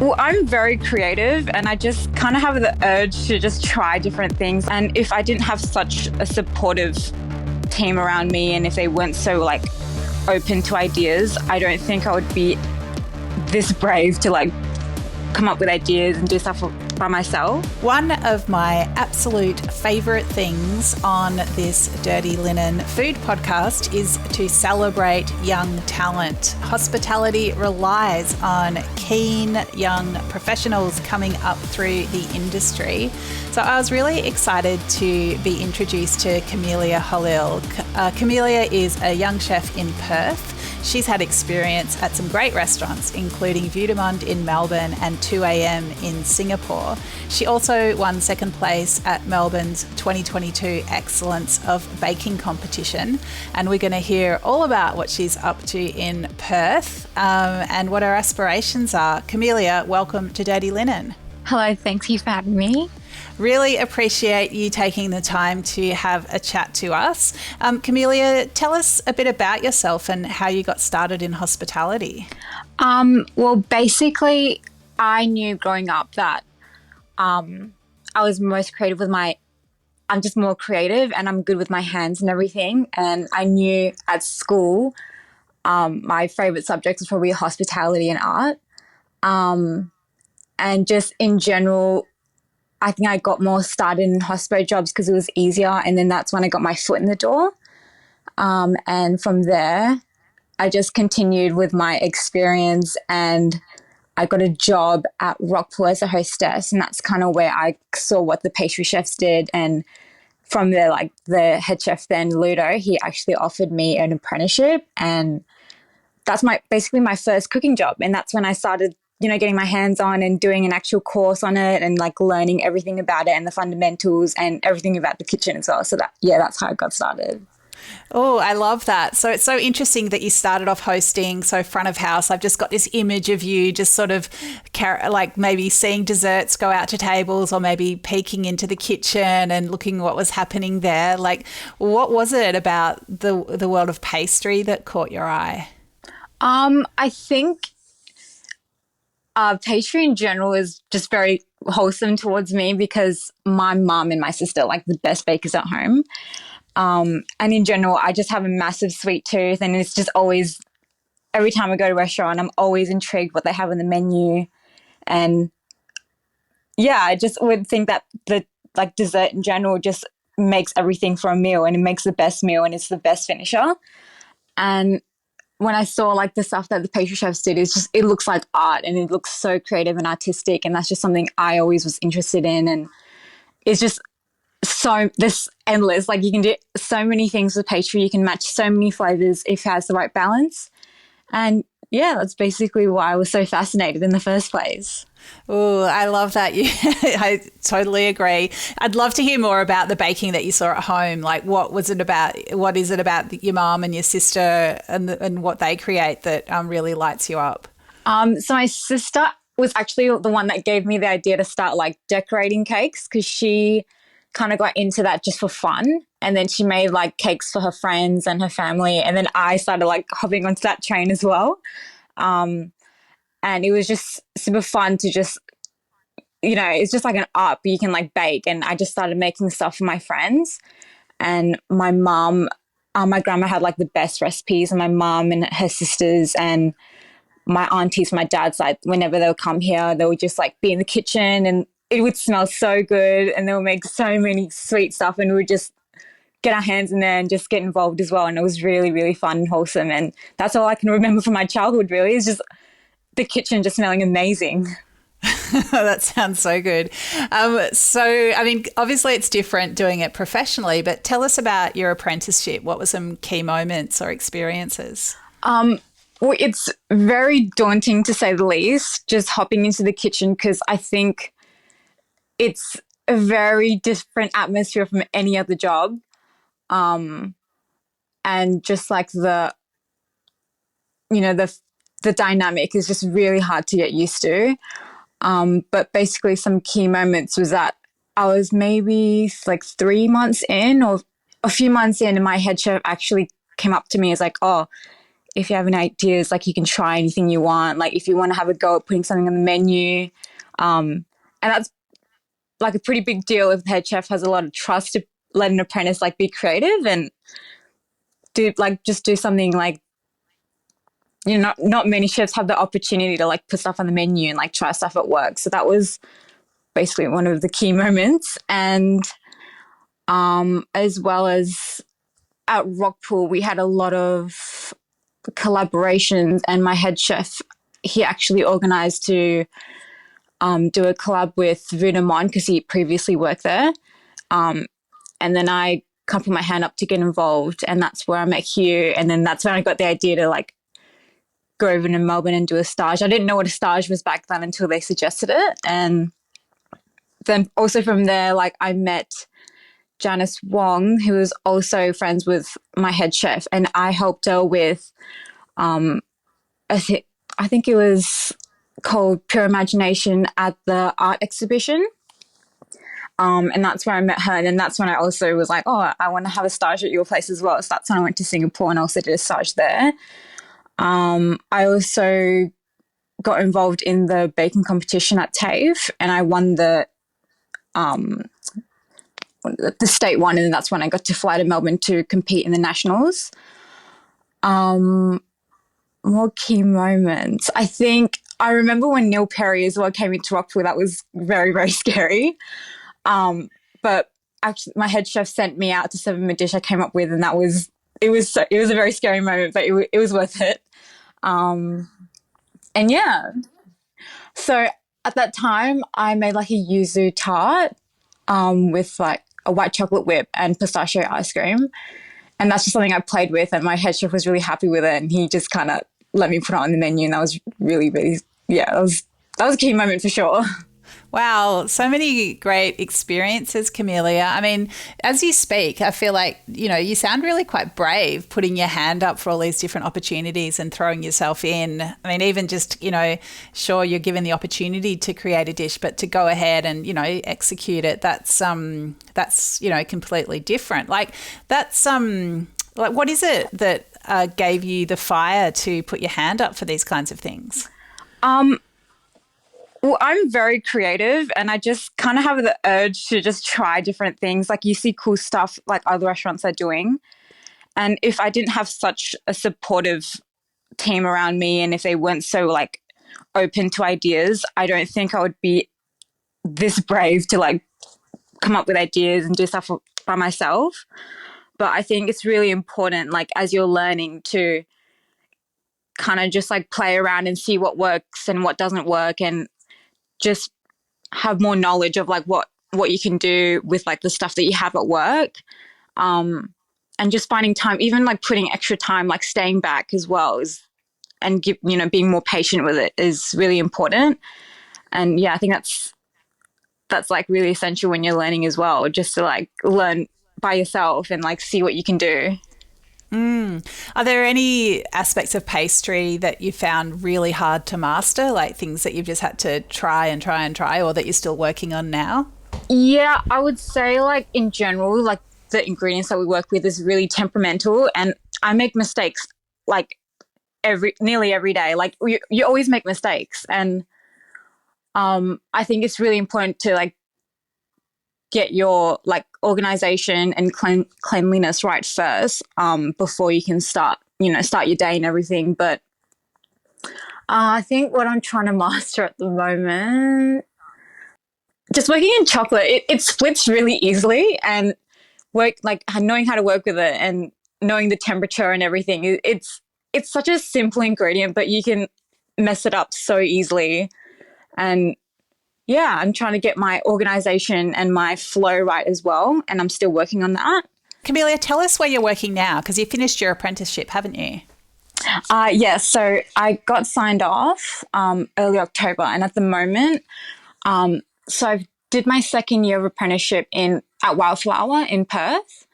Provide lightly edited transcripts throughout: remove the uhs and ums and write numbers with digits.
Well, I'm very creative and I just kind of have the urge to just try different things. And if I didn't have such a supportive team around me and if they weren't so like open to ideas, I don't think I would be this brave to like come up with ideas and do stuff by myself. One of my absolute favourite things on this Dirty Linen food podcast is to celebrate young talent. Hospitality relies on keen young professionals coming up through the industry. So I was really excited to be introduced to Camellia Holil. Camellia is a young chef in Perth. She's had experience at some great restaurants, including Vue de Monde in Melbourne and 2am in Singapore. She also won second place at Melbourne's 2022 Excellence of Baking competition. And we're going to hear all about what she's up to in Perth and what her aspirations are. Camellia, welcome to Dirty Linen. Hello, thank you for having me. Really appreciate you taking the time to have a chat to us. Camellia, tell us a bit about yourself and how you got started in hospitality. Well, basically, I knew growing up that I was most creative with I'm just more creative and I'm good with my hands and everything. And I knew at school, my favourite subjects was probably hospitality and art. And just in general, I think I got more started in hospo jobs because it was easier. And then that's when I got my foot in the door. And from there, I just continued with my experience and I got a job at Rockpool as a hostess. And that's kind of where I saw what the pastry chefs did. And from there, like the head chef then, Ludo, he actually offered me an apprenticeship. And that's basically my first cooking job. And that's when I started getting my hands on and doing an actual course on it and like learning everything about it and the fundamentals and everything about the kitchen as well. So that's how I got started. Oh, I love that. So it's so interesting that you started off hosting, so front of house. I've just got this image of you just sort of like maybe seeing desserts go out to tables or maybe peeking into the kitchen and looking what was happening there. Like, what was it about the world of pastry that caught your eye? I think pastry in general is just very wholesome towards me because my mum and my sister are like the best bakers at home. And in general, I just have a massive sweet tooth and it's just always, every time I go to a restaurant, I'm always intrigued what they have on the menu. And yeah, I just would think that the like dessert in general just makes everything for a meal and it makes the best meal and it's the best finisher. And when I saw like the stuff that the pastry chefs did, it looks like art and it looks so creative and artistic. And that's just something I always was interested in. And it's just this endless, like you can do so many things with pastry. You can match so many flavors if it has the right balance. And yeah, that's basically why I was so fascinated in the first place. Oh, I love that. I totally agree. I'd love to hear more about the baking that you saw at home. Like, what was it about? What is it about your mum and your sister and what they create that really lights you up? So my sister was actually the one that gave me the idea to start like decorating cakes because she kind of got into that just for fun. And then she made like cakes for her friends and her family. And then I started like hopping onto that train as well. And it was just super fun to just, it's just like an art, but you can like bake. And I just started making stuff for my friends. And my mum, my grandma had like the best recipes, and my mum and her sisters and my aunties from my dad's side, whenever they would come here, they would just like be in the kitchen and it would smell so good. And they would make so many sweet stuff and we would just get our hands in there and just get involved as well. And it was really, really fun and wholesome. And that's all I can remember from my childhood really, is just the kitchen just smelling amazing. That sounds so good. So, I mean, obviously it's different doing it professionally, but tell us about your apprenticeship. What were some key moments or experiences? Well, it's very daunting to say the least, just hopping into the kitchen, because I think it's a very different atmosphere from any other job. And just like the dynamic is just really hard to get used to. But basically some key moments was that I was maybe like 3 months in or a few months in, and my head chef actually came up to me and was like, oh, if you have any ideas, like you can try anything you want. Like if you want to have a go at putting something on the menu, and that's like a pretty big deal if the head chef has a lot of trust to let an apprentice like be creative and do something like, not many chefs have the opportunity to like put stuff on the menu and like try stuff at work. So that was basically one of the key moments. And as well as at Rockpool, we had a lot of collaborations, and my head chef, he actually organized to do a collab with Monde because he previously worked there. And then I kind of put my hand up to get involved, and that's where I met Hugh. And then that's when I got the idea to like go over to Melbourne and do a stage. I didn't know what a stage was back then until they suggested it. And then also from there, like I met Janice Wong, who was also friends with my head chef, and I helped her with, I think it was called Pure Imagination at the art exhibition. And that's where I met her. And then that's when I also was like, oh, I want to have a stage at your place as well. So that's when I went to Singapore and also did a stage there. I also got involved in the baking competition at TAFE, and I won the state one, and that's when I got to fly to Melbourne to compete in the nationals. More key moments. I think I remember when Neil Perry as well came into Rockpool. That was very, very scary. But actually, my head chef sent me out to serve him a dish I came up with, and it was a very scary moment, but it was worth it. And yeah, so at that time, I made like a yuzu tart with like a white chocolate whip and pistachio ice cream. And that's just something I played with, and my head chef was really happy with it, and he just kind of let me put it on the menu, and that was really, really, that was a key moment for sure. Wow, so many great experiences, Camellia. I mean, as you speak, I feel like, you sound really quite brave putting your hand up for all these different opportunities and throwing yourself in. I mean, even just, sure, you're given the opportunity to create a dish, but to go ahead and, execute it, that's completely different. Like what is it that gave you the fire to put your hand up for these kinds of things? Well, I'm very creative, and I just kind of have the urge to just try different things. Like you see cool stuff like other restaurants are doing. And if I didn't have such a supportive team around me, and if they weren't so like open to ideas, I don't think I would be this brave to like come up with ideas and do stuff by myself. But I think it's really important, like as you're learning, to kind of just like play around and see what works and what doesn't work, and just have more knowledge of like what you can do with like the stuff that you have at work, and just finding time, even like putting extra time, like staying back as well, and being more patient with it is really important. And yeah, I think that's like really essential when you're learning as well, just to like learn by yourself and like see what you can do. Are there any aspects of pastry that you found really hard to master, like things that you've just had to try, or that you're still working on now? Yeah, I would say like in general, like the ingredients that we work with is really temperamental, and I make mistakes like nearly every day. Like you always make mistakes, and I think it's really important to like get your like organization and cleanliness right first, before you can start your day and everything. But I think what I'm trying to master at the moment, just working in chocolate, it splits really easily, and knowing how to work with it and knowing the temperature and everything. It's such a simple ingredient, but you can mess it up so easily. And yeah, I'm trying to get my organization and my flow right as well, and I'm still working on that. Camellia, tell us where you're working now, because you finished your apprenticeship, haven't you? Yes, so I got signed off early October, and at the moment, so I did my second year of apprenticeship at Wildflower in Perth.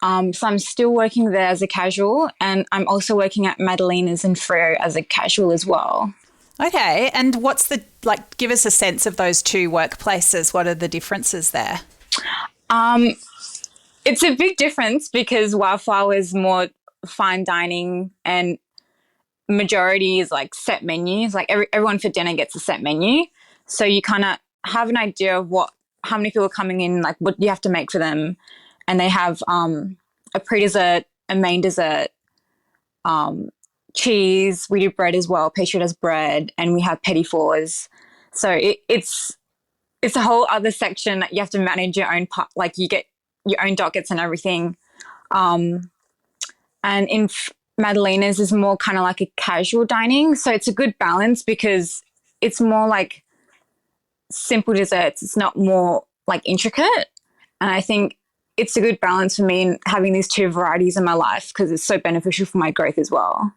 So I'm still working there as a casual, and I'm also working at Madalenas in Freo as a casual as well. Okay, and give us a sense of those two workplaces. What are the differences there? It's a big difference because Wildflower is more fine dining, and majority is like set menus. Like everyone for dinner gets a set menu. So you kind of have an idea of how many people are coming in, like what you have to make for them. And they have a pre-dessert, a main dessert, cheese. We do bread as well. Pastry does bread, and we have petit fours. So it's a whole other section that you have to manage your own part. Like you get your own dockets and everything. And in Madalenas is more kind of like a casual dining. So it's a good balance because it's more like simple desserts. It's not more like intricate. And I think it's a good balance for me in having these two varieties in my life because it's so beneficial for my growth as well.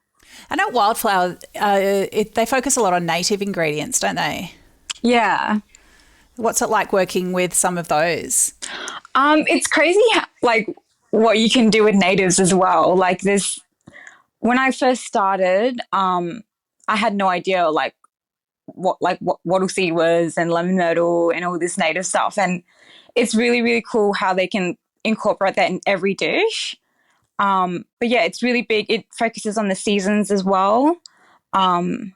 I know Wildflower, they focus a lot on native ingredients, don't they? Yeah. What's it like working with some of those? It's crazy like what you can do with natives as well. Like when I first started, I had no idea like what wattle seed was and lemon myrtle and all this native stuff. And it's really, really cool how they can incorporate that in every dish. But yeah, it's really big. It focuses on the seasons as well. And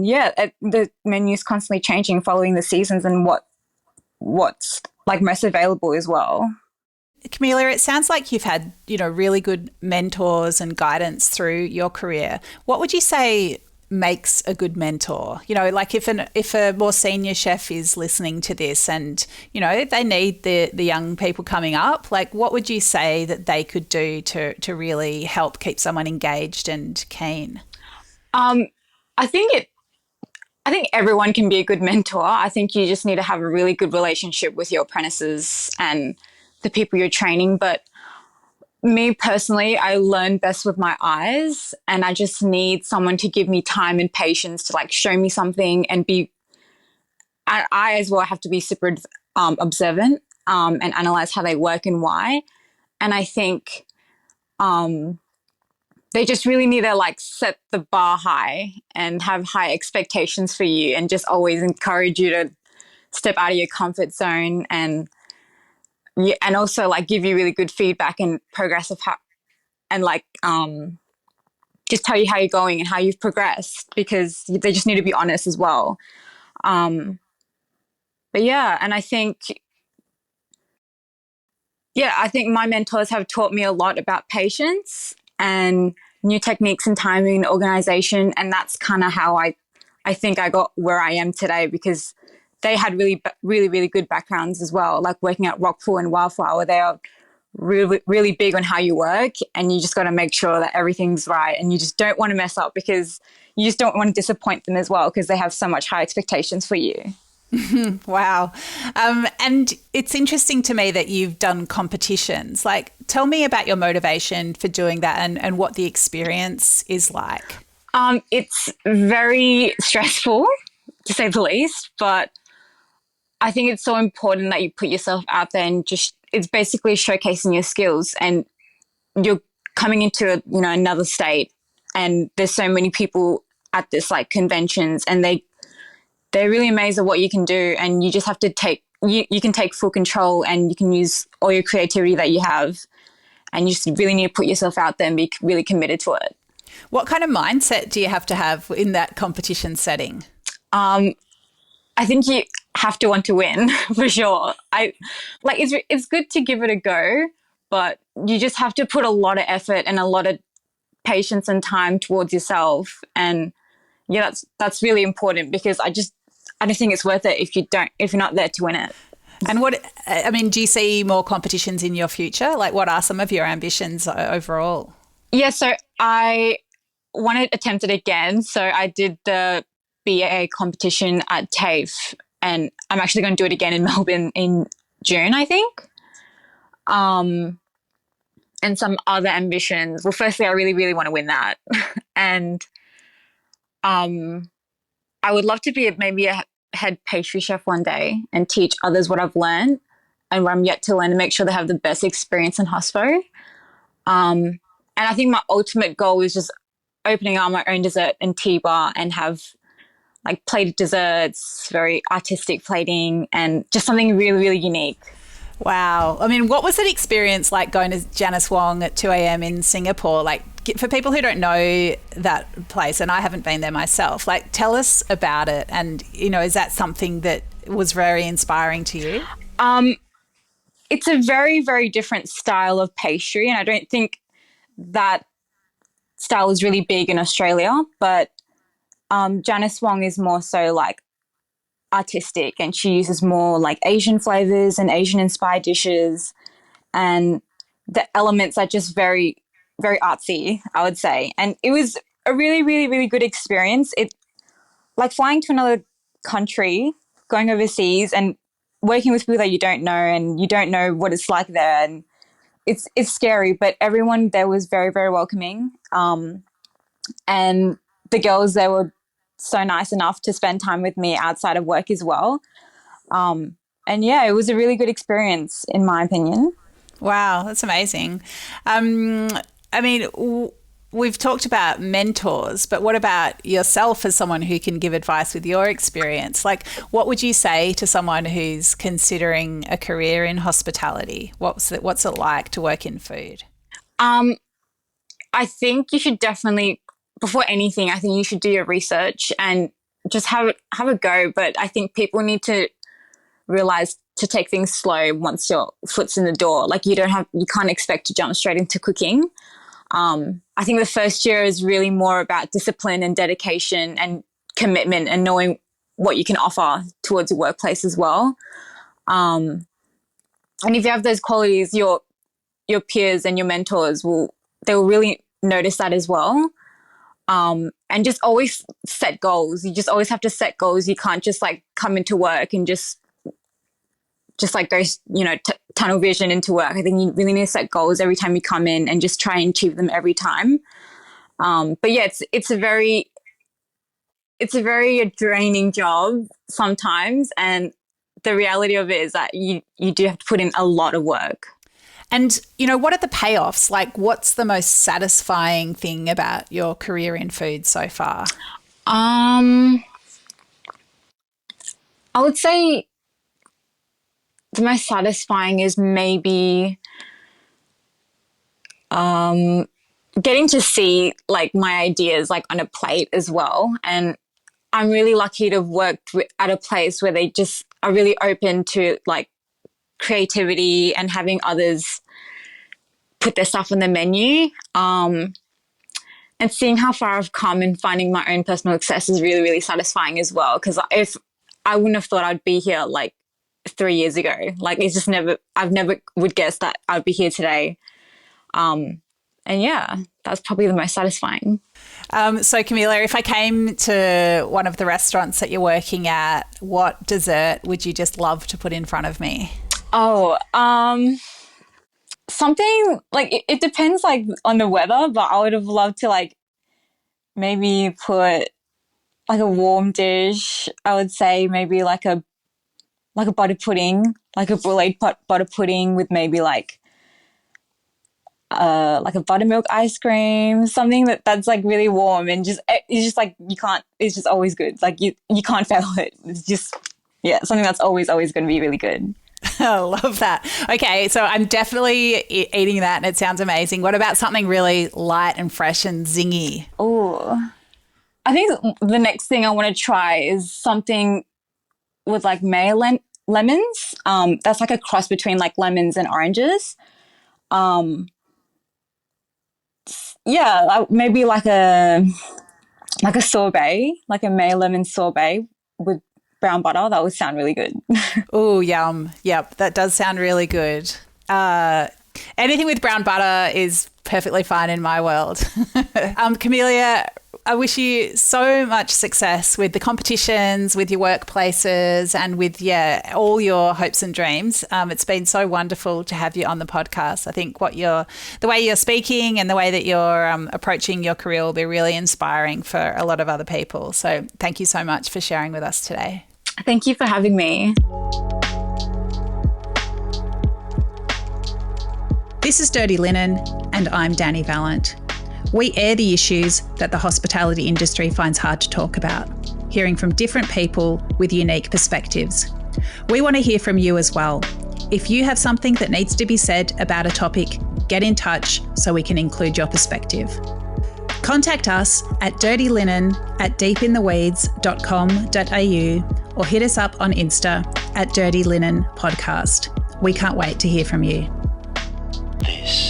yeah, the menu is constantly changing following the seasons and what's like most available as well. Camellia, it sounds like you've had, really good mentors and guidance through your career. What would you say makes a good mentor? Like if a more senior chef is listening to this and, they need the young people coming up, like what would you say that they could do to really help keep someone engaged and keen? I think everyone can be a good mentor. I think you just need to have a really good relationship with your apprentices and the people you're training. But me personally, I learn best with my eyes, and I just need someone to give me time and patience to like show me something and I as well have to be super observant and analyze how they work and why. And I think they just really need to like set the bar high and have high expectations for you and just always encourage you to step out of your comfort zone and also like give you really good feedback and progress of how, and like just tell you how you're going and how you've progressed because they just need to be honest as well. But yeah, and I think my mentors have taught me a lot about patience and new techniques and timing and organization. And that's kind of how I think I got where I am today because they had really, really, really good backgrounds as well. Like working at Rockpool and Wildflower, they are really, really big on how you work and you just got to make sure that everything's right. And you just don't want to mess up because you just don't want to disappoint them as well because they have so much high expectations for you. Wow. And it's interesting to me that you've done competitions. Like, tell me about your motivation for doing that and what the experience is like. It's very stressful, to say the least, but I think it's so important that you put yourself out there and just it's basically showcasing your skills and you're coming into another state and there's so many people at this like conventions and they're really amazed at what you can do and you just have to you can take full control and you can use all your creativity that you have and you just really need to put yourself out there and be really committed to it. What kind of mindset do you have to have in that competition setting? I think you have to want to win for sure. It's good to give it a go, but you just have to put a lot of effort and a lot of patience and time towards yourself. And yeah, that's really important because I don't think it's worth it if you're not there to win it. And do you see more competitions in your future? Like what are some of your ambitions overall? Yeah, so I want to attempt it again. So I did the BA competition at TAFE and I'm actually going to do it again in Melbourne in June, I think. And some other ambitions. Well, firstly, I really, really want to win that. And I would love to be maybe a head pastry chef one day and teach others what I've learned and what I'm yet to learn and make sure they have the best experience in hospo. And I think my ultimate goal is just opening up my own dessert and tea bar and have like plated desserts, very artistic plating and just something really, really unique. Wow. What was that experience like going to Janice Wong at 2 a.m. in Singapore? Like, for people who don't know that place, and I haven't been there myself, like tell us about it. And, you know, is that something that was very inspiring to you? It's a very, very different style of pastry, and I don't think that style is really big in Australia, but Janice Wong is more so like artistic, and she uses more like Asian flavors and Asian inspired dishes, and the elements are just very, very artsy, I would say. And it was a really, really, really good experience. It like flying to another country, going overseas and working with people that you don't know, and you don't know what it's like there, and it's scary, but everyone there was very, very welcoming. And the girls there were so nice enough to spend time with me outside of work as well. And yeah, it was a really good experience in my opinion. Wow, that's amazing. I mean, we've talked about mentors, but what about yourself as someone who can give advice with your experience? Like, what would you say to someone who's considering a career in hospitality? What's it like to work in food? I think you should definitely, before anything, I think you should do your research and just have a go. But I think people need to realize to take things slow once your foot's in the door. Like you can't expect to jump straight into cooking. I think the first year is really more about discipline and dedication and commitment and knowing what you can offer towards your workplace as well. And if you have those qualities, your peers and your mentors they'll really notice that as well. And just always set goals. You just always have to set goals. You can't just like come into work and just like go, you know, tunnel vision into work. I think you really need to set goals every time you come in and just try and achieve them every time. But yeah, it's a very draining job sometimes. And the reality of it is that you do have to put in a lot of work. And, you know, what are the payoffs? Like, what's the most satisfying thing about your career in food so far? I would say the most satisfying is maybe getting to see like my ideas like on a plate as well. And I'm really lucky to have worked at a place where they just are really open to like creativity and having others put their stuff on the menu. And seeing how far I've come and finding my own personal success is really, really satisfying as well. Because if I wouldn't have thought I'd be here like 3 years ago. Like it's just I've never would guess that I'd be here today. And yeah, that's probably the most satisfying. So Camellia, if I came to one of the restaurants that you're working at, what dessert would you just love to put in front of me? Oh, something like it depends like on the weather, but I would have loved to like maybe put like a warm dish. I would say maybe like a butter pudding, like a brulee butter pudding with maybe like a buttermilk ice cream, something that's like really warm and just it's just like it's just always good. Like you can't fail it. It's just something that's always going to be really good. I love that. Okay, so I'm definitely eating that and it sounds amazing. What about something really light and fresh and zingy? Oh, I think the next thing I want to try is something with like lemons. That's like a cross between like lemons and oranges. Maybe like a sorbet, like a May lemon sorbet with brown butter. That would sound really good. Oh, yum. Yep, that does sound really good. Anything with brown butter is perfectly fine in my world. Camellia, I wish you so much success with the competitions, with your workplaces and with, all your hopes and dreams. It's been so wonderful to have you on the podcast. I think the way you're speaking and the way that you're approaching your career will be really inspiring for a lot of other people. So thank you so much for sharing with us today. Thank you for having me. This is Dirty Linen, and I'm Dani Valent. We air the issues that the hospitality industry finds hard to talk about, hearing from different people with unique perspectives. We want to hear from you as well. If you have something that needs to be said about a topic, get in touch so we can include your perspective. Contact us at dirtylinen@deepintheweeds.com.au or hit us up on Insta at Dirty Linen Podcast. We can't wait to hear from you. This